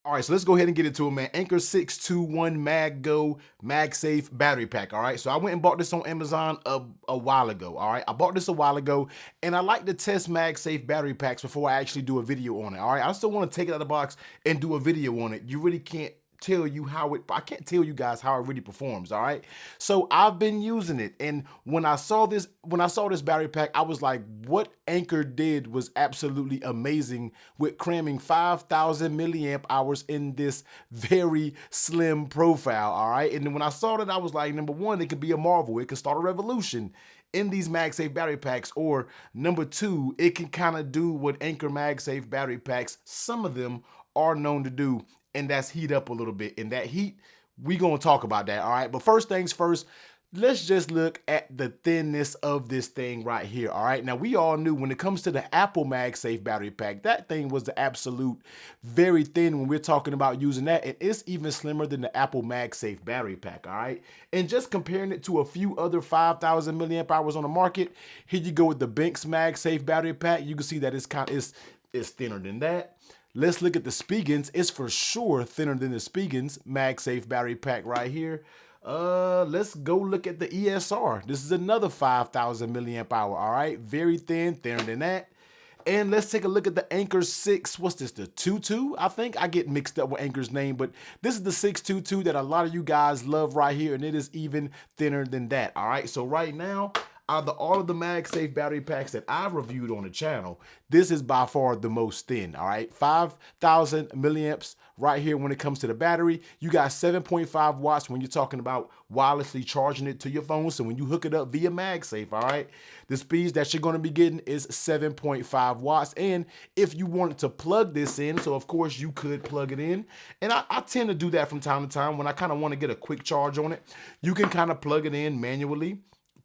All right, so let's go ahead and get into it, man. Anker 621 MagSafe battery pack. All right, so I went and bought this on Amazon a while ago. All right, I bought this a while ago, and I like to test MagSafe battery packs before I actually do a video on it. All right, I still want to take it out of the box and do a video on it. You really can't tell you how it I can't tell you guys how it really performs. All right, so I've been using it, and when I saw this battery pack, I was like, what Anker did was absolutely amazing with cramming 5,000 milliamp hours in this very slim profile. All right, and then when I saw that, I was like, number one, it could be a marvel, it could start a revolution in these MagSafe battery packs, or number two, it can kind of do what Anker MagSafe battery packs, some of them, are known to do, and that's heat up a little bit. And that heat, we gonna talk about that, all right? But first things first, let's just look at the thinness of this thing right here, all right? Now, we all knew when it comes to the Apple MagSafe battery pack, that thing was the absolute very thin when we're talking about using that, and it's even slimmer than the Apple MagSafe battery pack, all right? And just comparing it to a few other 5,000 milliamp hours on the market, here you go with the Binks MagSafe battery pack. You can see that it's thinner than that. Let's look at the Spigens. It's for sure thinner than the Spigens MagSafe battery pack right here. Let's go look at the ESR. This is another 5,000 milliamp hour. All right, very thin, thinner than that. And let's take a look at the Anker 6. What's this? The 22? I think I get mixed up with Anker's name, but this is the 622 that a lot of you guys love right here, and it is even thinner than that. All right, so right now, out of all of the MagSafe battery packs that I've reviewed on the channel, this is by far the most thin, all right? 5,000 milliamps right here when it comes to the battery. You got 7.5 watts when you're talking about wirelessly charging it to your phone. So when you hook it up via MagSafe, all right, the speeds that you're gonna be getting is 7.5 watts. And if you wanted to plug this in, so of course you could plug it in. And I tend to do that from time to time when I kind of want to get a quick charge on it. You can kind of plug it in manually,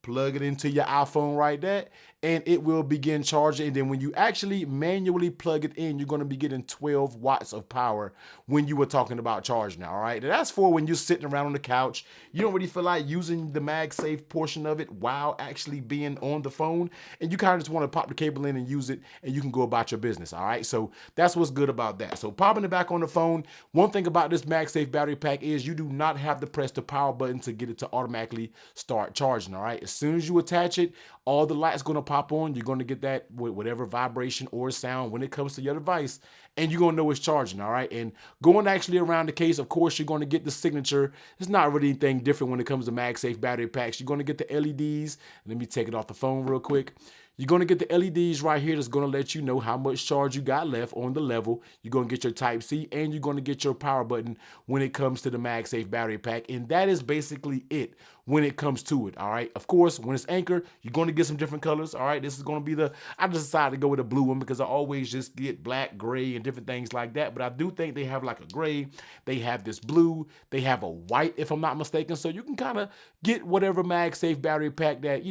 plug it into your iPhone right there, and it will begin charging. And then when you actually manually plug it in, you're going to be getting 12 watts of power when you were talking about charging. All right, and that's for when you're sitting around on the couch, you don't really feel like using the MagSafe portion of it while actually being on the phone, and you kind of just want to pop the cable in and use it, and you can go about your business. All right, so that's what's good about that. So popping it back on the phone, one thing about this MagSafe battery pack is you do not have to press the power button to get it to automatically start charging. All right, as soon as you attach it, all the lights going to pop on. You're going to get that with whatever vibration or sound when it comes to your device, and you're going to know it's charging. All right, and going actually around the case, of course, you're going to get the signature. It's not really anything different when it comes to MagSafe battery packs. You're going to get the LEDs. Let me take it off the phone real quick. You're going to get the LEDs right here that's going to let you know how much charge you got left on the level. You're going to get your Type-C, and you're going to get your power button when it comes to the MagSafe battery pack. And that is basically it when it comes to it, all right? Of course, when it's Anker, you're going to get some different colors, all right? This is going to be I just decided to go with a blue one because I always just get black, gray, and different things like that. But I do think they have like a gray. They have this blue. They have a white, if I'm not mistaken. So you can kind of get whatever MagSafe battery pack that,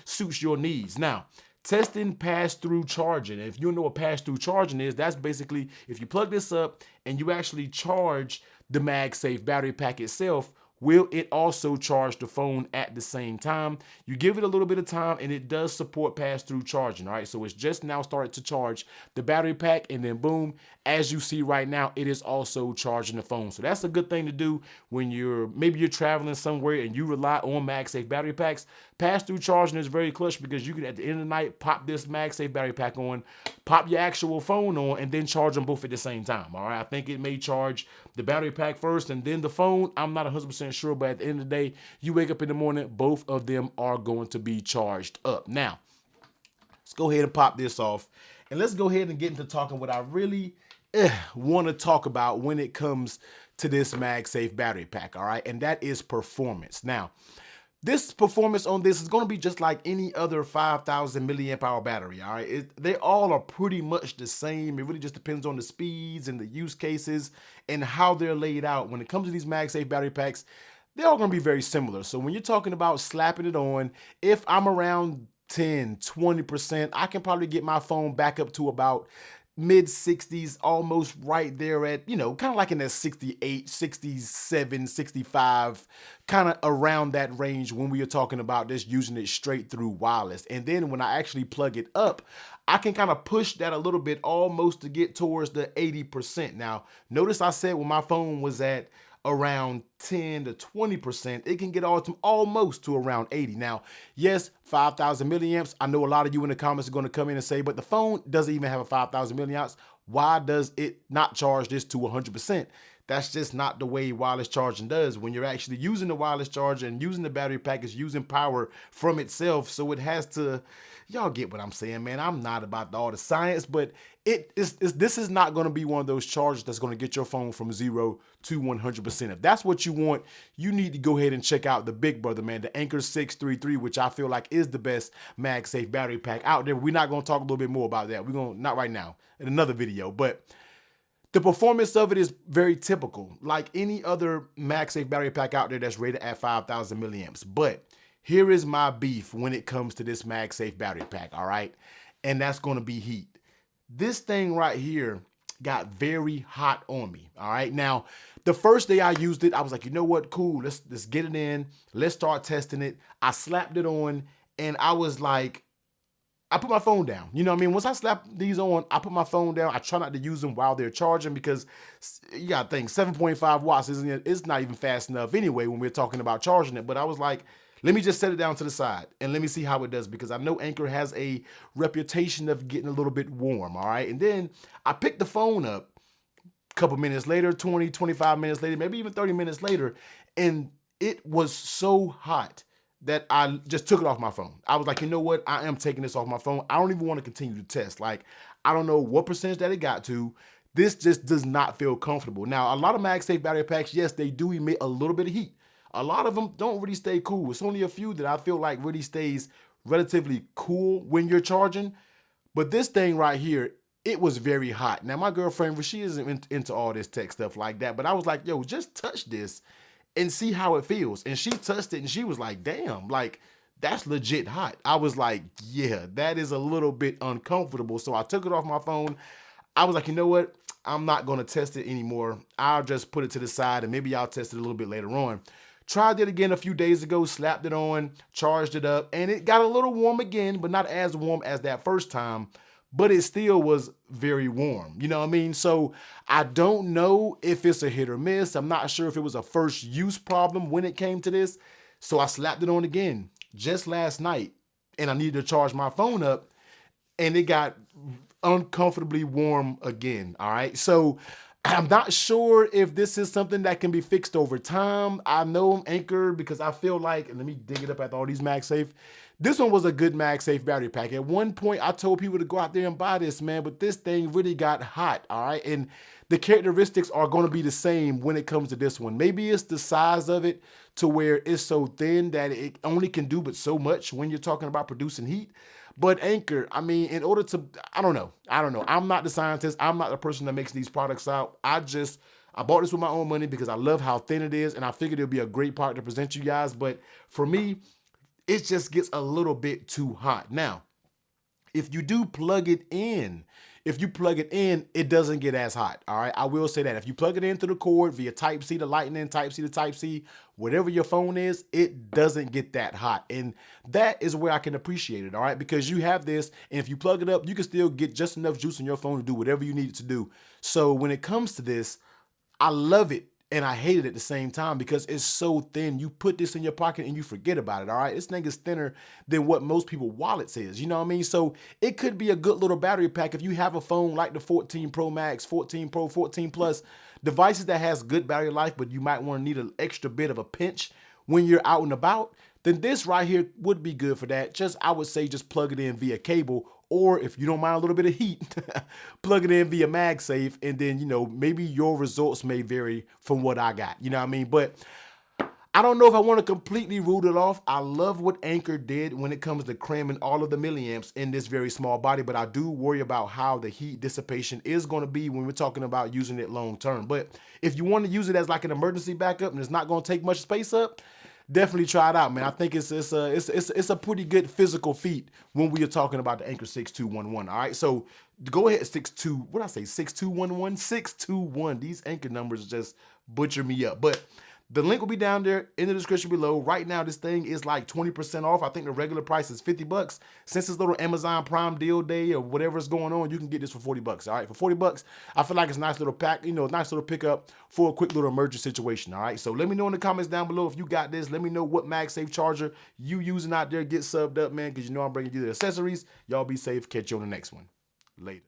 suits your needs. Now, testing pass-through charging. And if you know what pass-through charging is, that's basically if you plug this up and you actually charge the MagSafe battery pack itself, will it also charge the phone at the same time? You give it a little bit of time, and it does support pass-through charging, all right? So it's just now started to charge the battery pack, and then boom, as you see right now, it is also charging the phone. So that's a good thing to do when maybe you're traveling somewhere and you rely on MagSafe battery packs. Pass-through charging is very clutch because you can, at the end of the night, pop this MagSafe battery pack on, pop your actual phone on, and then charge them both at the same time, all right? I think it may charge the battery pack first and then the phone. I'm not 100% sure, but at the end of the day, you wake up in the morning, both of them are going to be charged up. Now, let's go ahead and pop this off, and let's go ahead and get into talking what I really want to talk about when it comes to this MagSafe battery pack, all right? And that is performance. Now, this performance on this is going to be just like any other 5,000 milliamp hour battery, all right? They all are pretty much the same. It really just depends on the speeds and the use cases and how they're laid out. When it comes to these MagSafe battery packs, they're all going to be very similar. So when you're talking about slapping it on, if I'm around 10, 20%, I can probably get my phone back up to about mid 60s, almost right there at, you know, kind of like in that 68, 67, 65, kind of around that range when we are talking about this, using it straight through wireless. And then when I actually plug it up, I can kind of push that a little bit, almost to get towards the 80%. Now, notice I said when my phone was at around 10 to 20%, it can get almost to around 80. Now, yes, 5,000 milliamps. I know a lot of you in the comments are going to come in and say, but the phone doesn't even have a 5,000 milliamps. Why does it not charge this to 100%? That's just not the way wireless charging does. When you're actually using the wireless charger and using the battery pack, it's using power from itself. So it has to, y'all get what I'm saying, man. I'm not about all the science, but this is not going to be one of those chargers that's going to get your phone from 0 to 100%. If that's what you want, you need to go ahead and check out the big brother, man, the Anker 633, which I feel like is the best MagSafe battery pack out there. We're not going to talk a little bit more about that. We're going to, not right now, in another video, but the performance of it is very typical, like any other MagSafe battery pack out there that's rated at 5,000 milliamps. But here is my beef when it comes to this MagSafe battery pack, all right? And that's going to be heat. This thing right here got very hot on me, all right? Now, the first day I used it, I was like, you know what, cool, let's get it in. Let's start testing it. I slapped it on, and I was like, I put my phone down. You know what I mean? Once I slap these on, I put my phone down. I try not to use them while they're charging because you got to think 7.5 watts it's not even fast enough anyway when we're talking about charging it. But I was like, let me just set it down to the side and let me see how it does, because I know Anker has a reputation of getting a little bit warm, all right? And then I picked the phone up a couple minutes later, 20, 25 minutes later, maybe even 30 minutes later, and it was so hot that I just took it off my phone. I was like, you know what? I am taking this off my phone. I don't even want to continue to test. Like, I don't know what percentage that it got to. This just does not feel comfortable. Now, a lot of MagSafe battery packs, yes, they do emit a little bit of heat. A lot of them don't really stay cool. It's only a few that I feel like really stays relatively cool when you're charging. But this thing right here, it was very hot. Now, my girlfriend, she isn't into all this tech stuff like that, but I was like, yo, just touch this and see how it feels. And she touched it and she was like, damn, like, that's legit hot. I was like, yeah, that is a little bit uncomfortable. So I took it off my phone. I was like, you know what? I'm not going to test it anymore. I'll just put it to the side and maybe I'll test it a little bit later on. Tried it again a few days ago, slapped it on, charged it up, and it got a little warm again, but not as warm as that first time. But it still was very warm. You know what I mean? So I don't know if it's a hit or miss. I'm not sure if it was a first use problem when it came to this. So I slapped it on again just last night, and I needed to charge my phone up, and it got uncomfortably warm again. All right. So I'm not sure if this is something that can be fixed over time. I know I'm Anker because I feel like, and let me dig it up after all these MagSafe. This one was a good MagSafe battery pack. At one point, I told people to go out there and buy this, man, but this thing really got hot, all right? And the characteristics are going to be the same when it comes to this one. Maybe it's the size of it to where it's so thin that it only can do but so much when you're talking about producing heat. But Anker, I mean, in order to, I don't know. I'm not the scientist. I'm not the person that makes these products out. I bought this with my own money because I love how thin it is, and I figured it'd be a great product to present you guys. But for me, it just gets a little bit too hot. Now, if you do plug it in, it doesn't get as hot, all right? I will say that. If you plug it in through the cord via Type-C to Lightning, Type-C to Type-C, whatever your phone is, it doesn't get that hot. And that is where I can appreciate it, all right? Because you have this, and if you plug it up, you can still get just enough juice in your phone to do whatever you need it to do. So when it comes to this, I love it. And I hate it at the same time because it's so thin. You put this in your pocket and you forget about it, all right? This thing is thinner than what most people's wallets is, you know what I mean? So it could be a good little battery pack if you have a phone like the 14 Pro Max, 14 Pro, 14 Plus, devices that has good battery life, but you might want to need an extra bit of a pinch when you're out and about, then this right here would be good for that. I would say just plug it in via cable, or if you don't mind a little bit of heat, plug it in via MagSafe, and then, you know, maybe your results may vary from what I got, you know what I mean? But I don't know if I want to completely rule it off. I love what Anker did when it comes to cramming all of the milliamps in this very small body, but I do worry about how the heat dissipation is going to be when we're talking about using it long term. But if you want to use it as like an emergency backup and it's not going to take much space up, definitely try it out, man. I think it's a pretty good physical feat when we are talking about the Anker 6211. All right, so Go ahead, 62. What did I say? 6211? 621. These Anker numbers just butcher me up. But the link will be down there in the description below. Right now, this thing is like 20% off. I think the regular price is 50 bucks. Since this little Amazon Prime deal day or whatever's going on, you can get this for 40 bucks. All right, for 40 bucks, I feel like it's a nice little pack, you know, nice little pickup for a quick little emergency situation. All right, so let me know in the comments down below if you got this. Let me know what MagSafe charger you using out there. Get subbed up, man, because you know I'm bringing you the accessories. Y'all be safe. Catch you on the next one. Later.